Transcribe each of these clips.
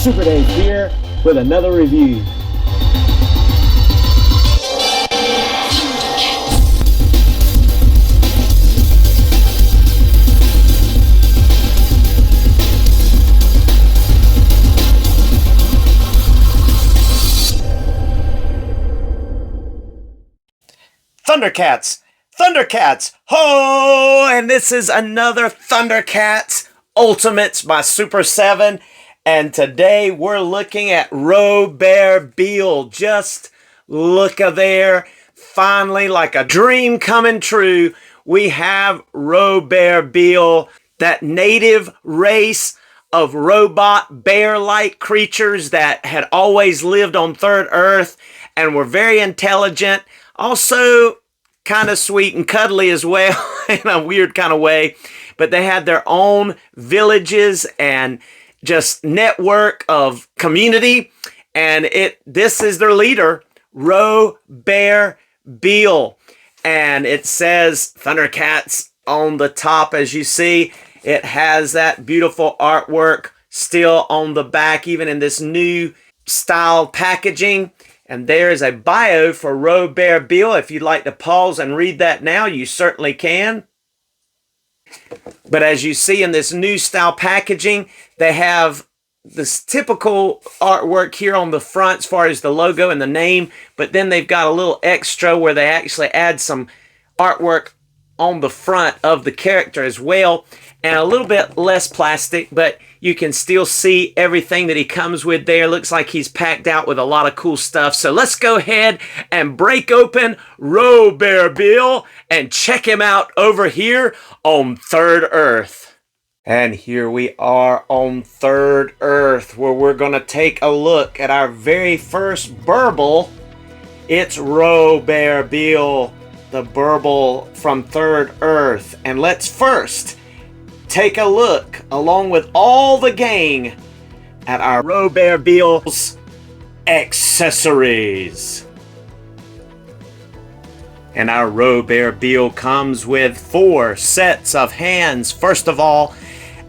Super Dave here with another review. ThunderCats! ThunderCats! Ho! And this is another ThunderCats Ultimates by Super 7. And today we're looking at Berbil. Just look there. Finally, like a dream coming true, we have Berbil, that native race of robot bear-like creatures that had always lived on Third Earth and were very intelligent. Also, kind of sweet and cuddly as well in a weird kind of way. But they had their own villages and just network of community. And this is their leader, Berbil. And it says ThunderCats on the top, as you see. It has that beautiful artwork still on the back, even in this new style packaging. And there is a bio for Berbil. If you'd like to pause and read that now, you certainly can. But as you see in this new style packaging, they have this typical artwork here on the front as far as the logo and the name. But then they've got a little extra where they actually add some artwork on the front of the character as well. And a little bit less plastic, but you can still see everything that he comes with there. Looks like he's packed out with a lot of cool stuff. So let's go ahead and break open Berbil and check him out over here on Third Earth. And here we are on Third Earth, where we're going to take a look at our very first Berbil. It's Berbil, the Berbil from Third Earth. And let's first take a look, along with all the gang, at our Berbil's accessories. And our Berbil comes with 4 sets of hands. First of all,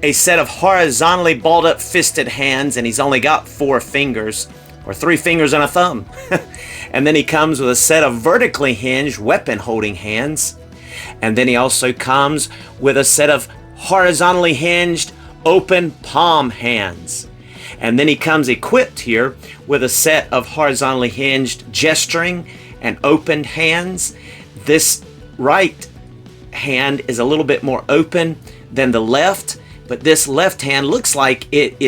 a set of horizontally balled up fisted hands, and he's only got 4 fingers, or 3 fingers and a thumb. And then he comes with a set of vertically hinged weapon holding hands. And then he also comes with a set of horizontally hinged open palm hands. And then he comes equipped here with a set of horizontally hinged gesturing and opened hands. This right hand is a little bit more open than the left, but this left hand looks like it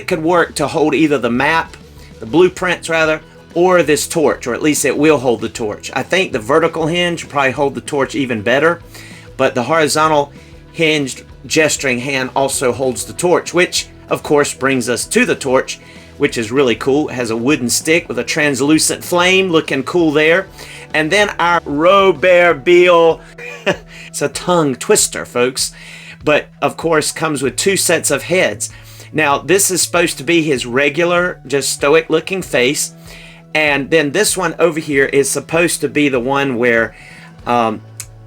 could work to hold either the map, the blueprints rather, or this torch, or at least it will hold the torch. I think the vertical hinge will probably hold the torch even better. But the horizontal hinged gesturing hand also holds the torch, which of course brings us to the torch, which is really cool. It has a wooden stick with a translucent flame, looking cool there. And then our Berbil, it's a tongue twister, folks, but of course comes with 2 sets of heads. Now this is supposed to be his regular, just stoic looking face. And then this one over here is supposed to be the one where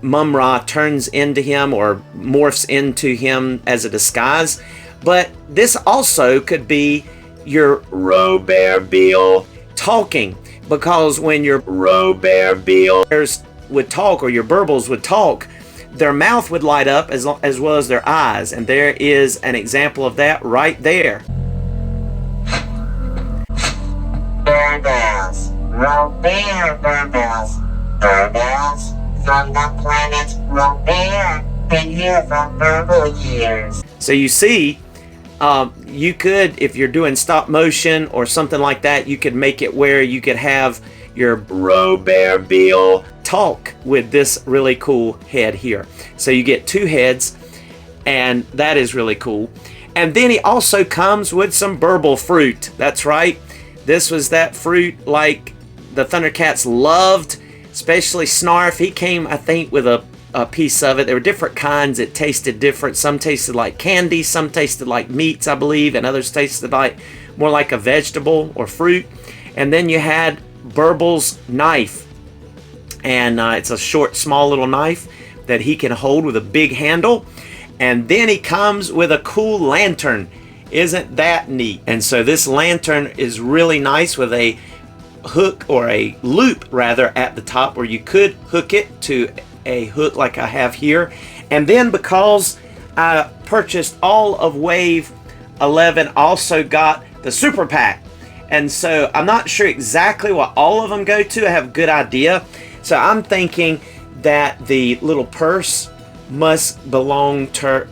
Mum-Ra turns into him or morphs into him as a disguise. But this also could be your Berbil talking, because when your Berbils would talk, or your Berbils would talk, their mouth would light up as well as their eyes. And there is an example of that right there. Berbils, Berbils, Berbils. From the planet Berbil, been here for Berbil years. So you see, you could, if you're doing stop motion or something like that, you could make it where you could have your Berbil talk with this really cool head here. So you get 2 heads, and that is really cool. And then he also comes with some Berbil fruit. That's right. This was that fruit like the ThunderCats loved, especially Snarf. He came, I think, with a piece of it. There were different kinds. It tasted different. Some tasted like candy, some tasted like meats, I believe, and others tasted like more like a vegetable or fruit. And then you had Berbil's knife. And it's a short, small little knife that he can hold with a big handle. And then he comes with a cool lantern Isn't that neat? And so this lantern is really nice with a hook, or a loop rather, at the top where you could hook it to a hook like I have here. And then because I purchased all of Wave 11, also got the Super Pack. And so I'm not sure exactly what all of them go to. I have a good idea. So I'm thinking that the little purse must belong to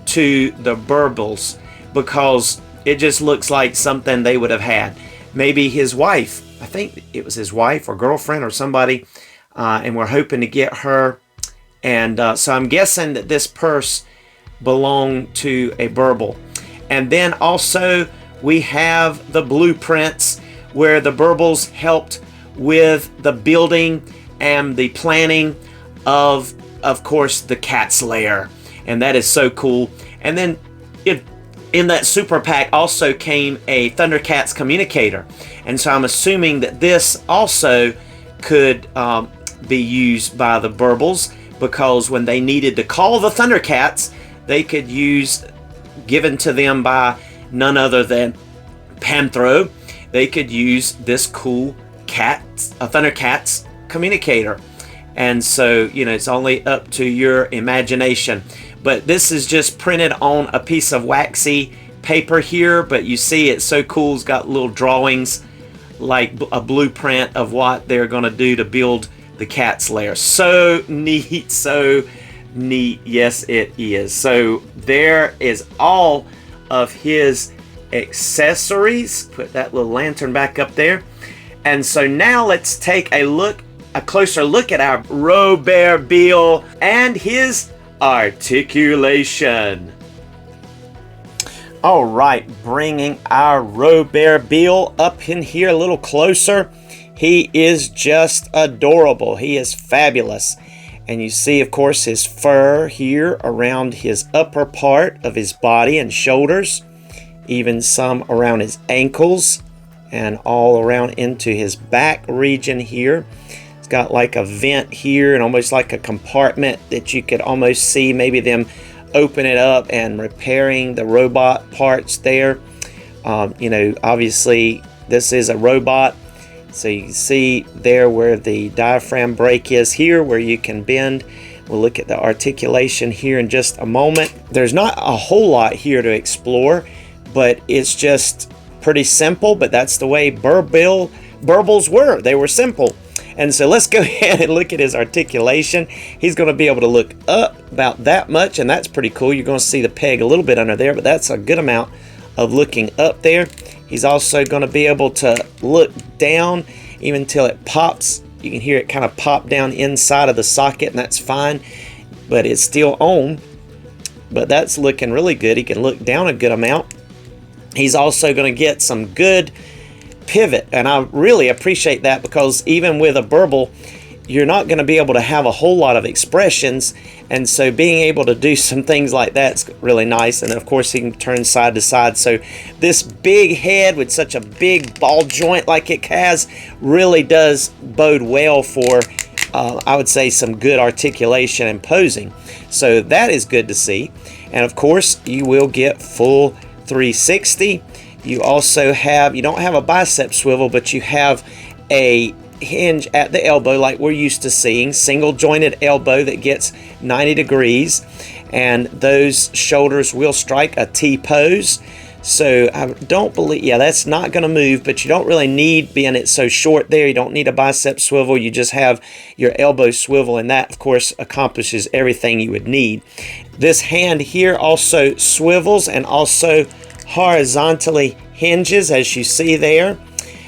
the Berbils, because it just looks like something they would have had. Maybe his wife, I think it was his wife or girlfriend or somebody, and we're hoping to get her. And so I'm guessing that this purse belonged to a Berbil. And then also we have the blueprints where the Berbils helped with the building and the planning of course, the cat's lair. And that is so cool. And then in that super pack also came a ThunderCats communicator. And so I'm assuming that this also could be used by the Berbils, because when they needed to call the ThunderCats, they could use, given to them by none other than Panthro, they could use this cool ThunderCats communicator. And so, you know, it's only up to your imagination. But this is just printed on a piece of waxy paper here, but you see it's so cool. It's got little drawings like a blueprint of what they're going to do to build the cat's lair. So neat, so neat. Yes, it is. So there is all of his accessories. Put that little lantern back up there. And so now let's take a closer look at our Berbil and his articulation. All right, bringing our Berbil up in here a little closer. He is just adorable. He is fabulous. And you see, of course, his fur here around his upper part of his body and shoulders, even some around his ankles and all around into his back region here. It's got like a vent here and almost like a compartment that you could almost see maybe them open it up and repairing the robot parts there. You know, obviously this is a robot, so you can see there where the diaphragm brake is here, where you can bend. We'll look at the articulation here in just a moment. There's not a whole lot here to explore, but it's just pretty simple. But that's the way Berbils were. They were simple. And so let's go ahead and look at his articulation. He's going to be able to look up about that much, and that's pretty cool. You're going to see the peg a little bit under there, but that's a good amount of looking up there. He's also going to be able to look down even until it pops. You can hear it kind of pop down inside of the socket, and that's fine, but it's still on. But that's looking really good. He can look down a good amount. He's also going to get some good pivot, and I really appreciate that, because even with a Berbil, you're not going to be able to have a whole lot of expressions, and so being able to do some things like that's really nice. And of course he can turn side to side, so this big head with such a big ball joint like it has really does bode well for I would say some good articulation and posing. So that is good to see. And of course you will get full 360. You also have, you don't have a bicep swivel, but you have a hinge at the elbow like we're used to seeing, single jointed elbow that gets 90 degrees, and those shoulders will strike a T pose. So I don't believe, yeah, that's not going to move, but you don't really need, being it's so short there, you don't need a bicep swivel. You just have your elbow swivel, and that of course accomplishes everything you would need. This hand here also swivels and also horizontally hinges, as you see there,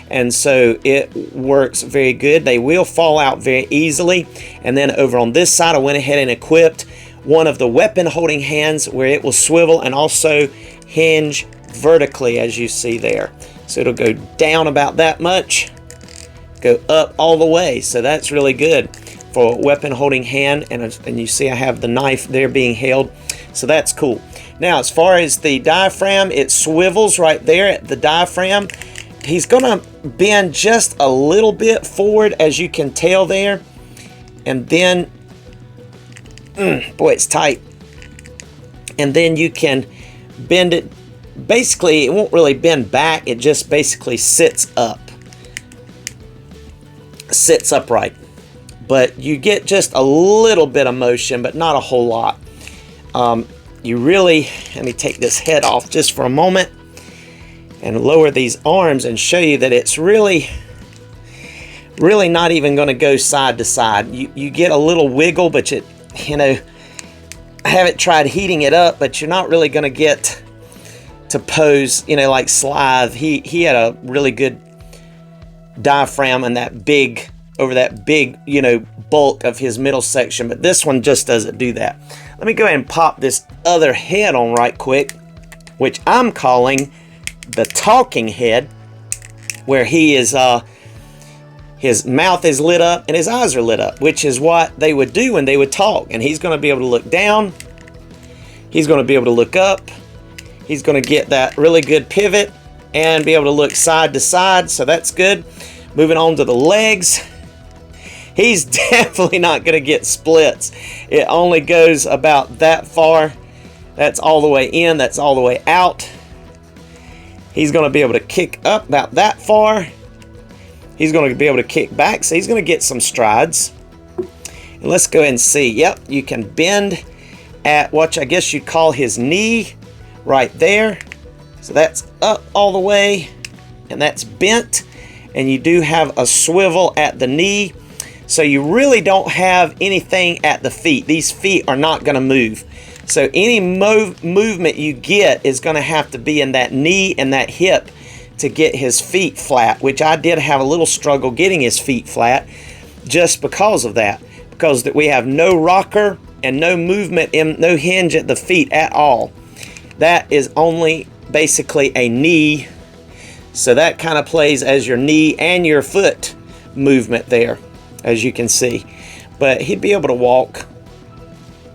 and so it works very good. They will fall out very easily. And then over on this side I went ahead and equipped one of the weapon holding hands where it will swivel and also hinge vertically, as you see there. So it'll go down about that much, go up all the way. So that's really good for a weapon holding hand, and you see I have the knife there being held, so that's cool. Now as far as the diaphragm, it swivels right there at the diaphragm. He's gonna bend just a little bit forward, as you can tell there, and then boy, it's tight. And then you can bend it basically, it won't really bend back. It just basically sits up. Sits upright. But you get just a little bit of motion, but not a whole lot. You really, let me take this head off just for a moment and lower these arms and show you that it's really not even going to go side to side. You get a little wiggle, but I haven't tried heating it up, but you're not really going to get to pose, like Slythe. He had a really good diaphragm and over that big, bulk of his middle section, but this one just doesn't do that. Let me go ahead and pop this other head on right quick, which I'm calling the talking head, where he is, his mouth is lit up and his eyes are lit up, which is what they would do when they would talk. And he's going to be able to look down. He's going to be able to look up. He's going to get that really good pivot and be able to look side to side. So that's good. Moving on to the legs. He's definitely not going to get splits. It only goes about that far. That's all the way in. That's all the way out. He's going to be able to kick up about that far. He's going to be able to kick back. So he's going to get some strides. And let's go ahead and see. Yep, you can bend at what I guess you'd call his knee right there. So that's up all the way. And that's bent. And you do have a swivel at the knee. So you really don't have anything at the feet. These feet are not going to move. So any movement you get is going to have to be in that knee and that hip to get his feet flat, which I did have a little struggle getting his feet flat just because of that. Because we have no rocker and no movement, no hinge at the feet at all. That is only basically a knee. So that kind of plays as your knee and your foot movement there, as you can see. But he'd be able to walk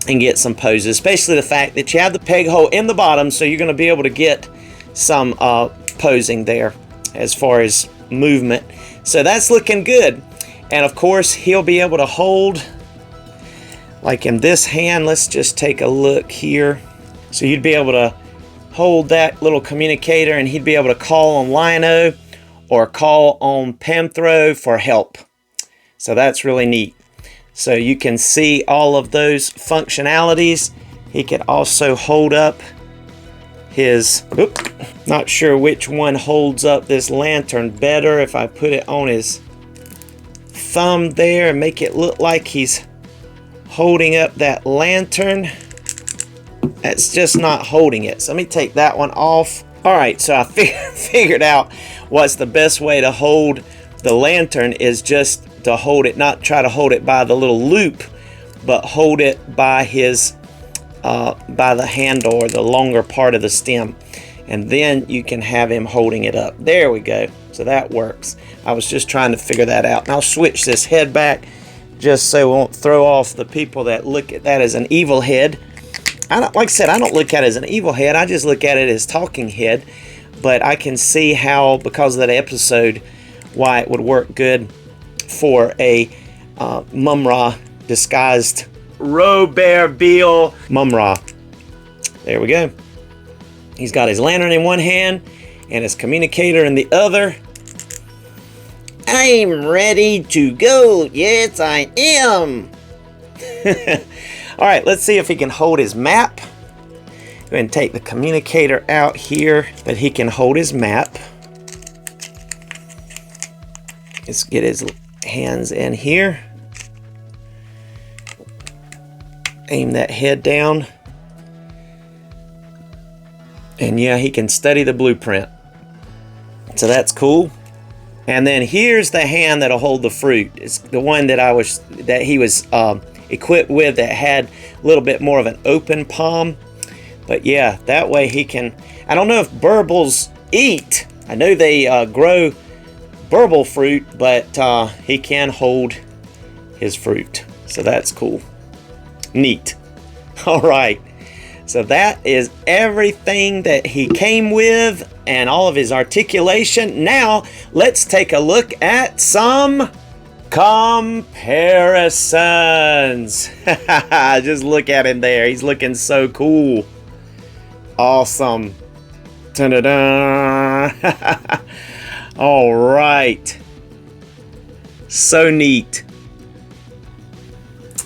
and get some poses, especially the fact that you have the peg hole in the bottom, so you're going to be able to get some posing there as far as movement. So that's looking good. And of course, he'll be able to hold, like in this hand, let's just take a look here. So you'd be able to hold that little communicator and he'd be able to call on Lino or call on Panthro for help. So that's really neat. So you can see all of those functionalities. He could also hold up his, not sure which one holds up this lantern better. If I put it on his thumb there and make it look like he's holding up that lantern. That's just not holding it. So let me take that one off. All right, so I figured out what's the best way to hold the lantern is just to hold it, not try to hold it by the little loop, but hold it by his, by the handle or the longer part of the stem. And then you can have him holding it up. There we go. So that works. I was just trying to figure that out. And I'll switch this head back just so we won't throw off the people that look at that as an evil head. Like I said, I don't look at it as an evil head. I just look at it as talking head. But I can see how, because of that episode, why it would work good for a Mumra disguised Berbil Mumra. There we go. He's got his lantern in one hand and his communicator in the other. I'm ready to go. Yes, I am. All right, let's see if he can hold his map. Go ahead and take the communicator out here that he can hold his map. Let's get his hands in here. Aim that head down. And yeah, he can study the blueprint. So that's cool. And then here's the hand that'll hold the fruit. It's the one that he was equipped with that had a little bit more of an open palm. But yeah, that way he can, I don't know if Berbils eat. I know they grow Berbil fruit, but he can hold his fruit. So that's cool. Neat. All right. So that is everything that he came with and all of his articulation. Now, let's take a look at some comparisons. Just look at him there. He's looking so cool. Awesome. Dun-dun-dun. All right. So neat.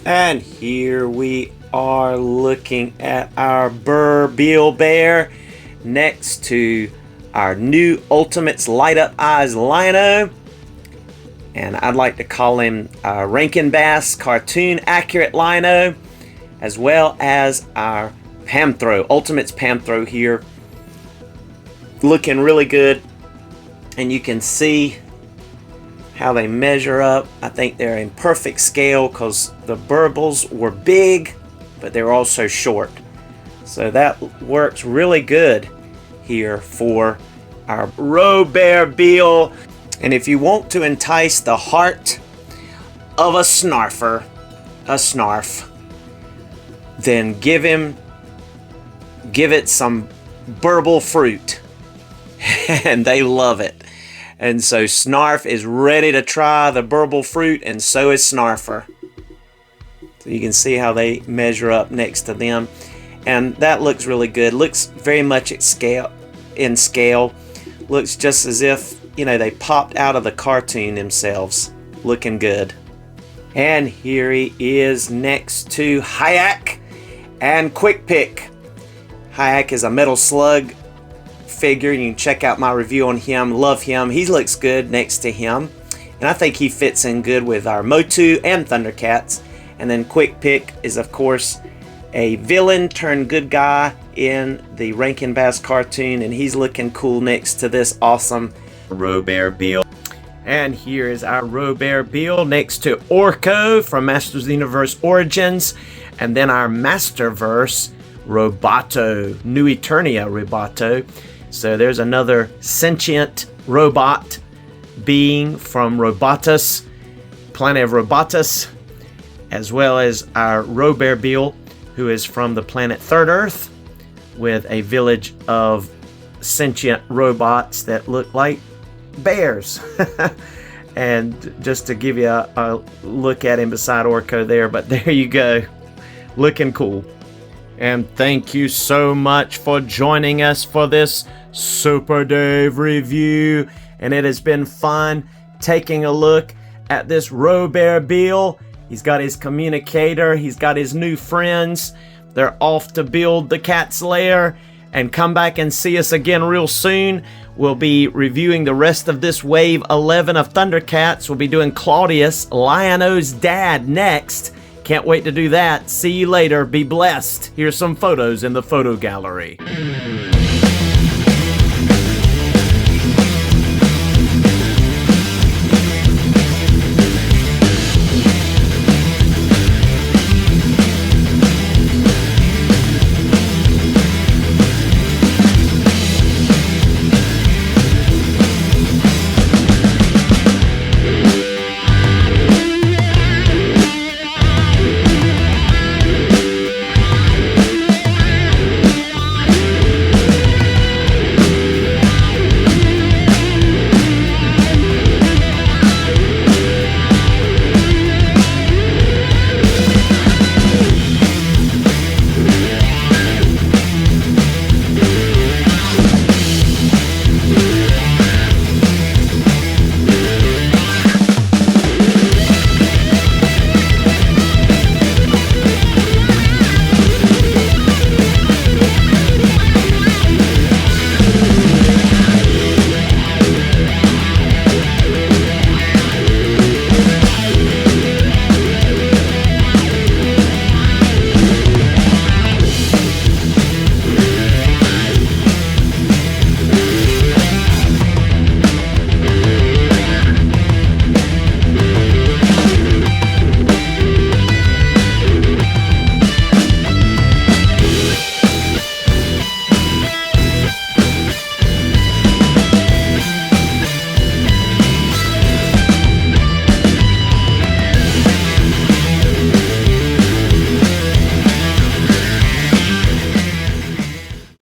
And here we are looking at our Berbil bear next to our new Ultimates Light Up Eyes Lino. And I'd like to call him our Rankin Bass cartoon accurate lino, as well as our Panthro, Ultimates Panthro here. Looking really good. And you can see how they measure up. I think they're in perfect scale because the Berbils were big, but they're also short. So that works really good here for our Berbil. And if you want to entice the heart of a snarf, then give it some Berbil fruit. And they love it. And so Snarf is ready to try the Berbil fruit, and so is Snarfer. So you can see how they measure up next to them. And that looks really good. Looks very much in scale. Looks just as if, you know, they popped out of the cartoon themselves. Looking good. And here he is next to Hayak and Quick Pick. Hayak is a metal slug figure. You can check out my review on him. Love him. He looks good next to him. And I think he fits in good with our Motu and ThunderCats. And then Quick Pick is, of course, a villain turned good guy in the Rankin Bass cartoon. And he's looking cool next to this awesome Berbil. And here is our Berbil next to Orko from Masters of the Universe Origins. And then our Masterverse Roboto, New Eternia Roboto. So there's another sentient robot being from Robotus, Planet of Robotus, as well as our Berbil, who is from the planet Third Earth, with a village of sentient robots that look like bears. And just to give you a look at him beside Orko there, but there you go, looking cool. And thank you so much for joining us for this Super Dave review. And it has been fun taking a look at this Berbil. He's got his communicator. He's got his new friends. They're off to build the cat's lair. And come back and see us again real soon. We'll be reviewing the rest of this Wave 11 of ThunderCats. We'll be doing Claudius, Lion-O's dad, next. Can't wait to do that. See you later. Be blessed. Here's some photos in the photo gallery.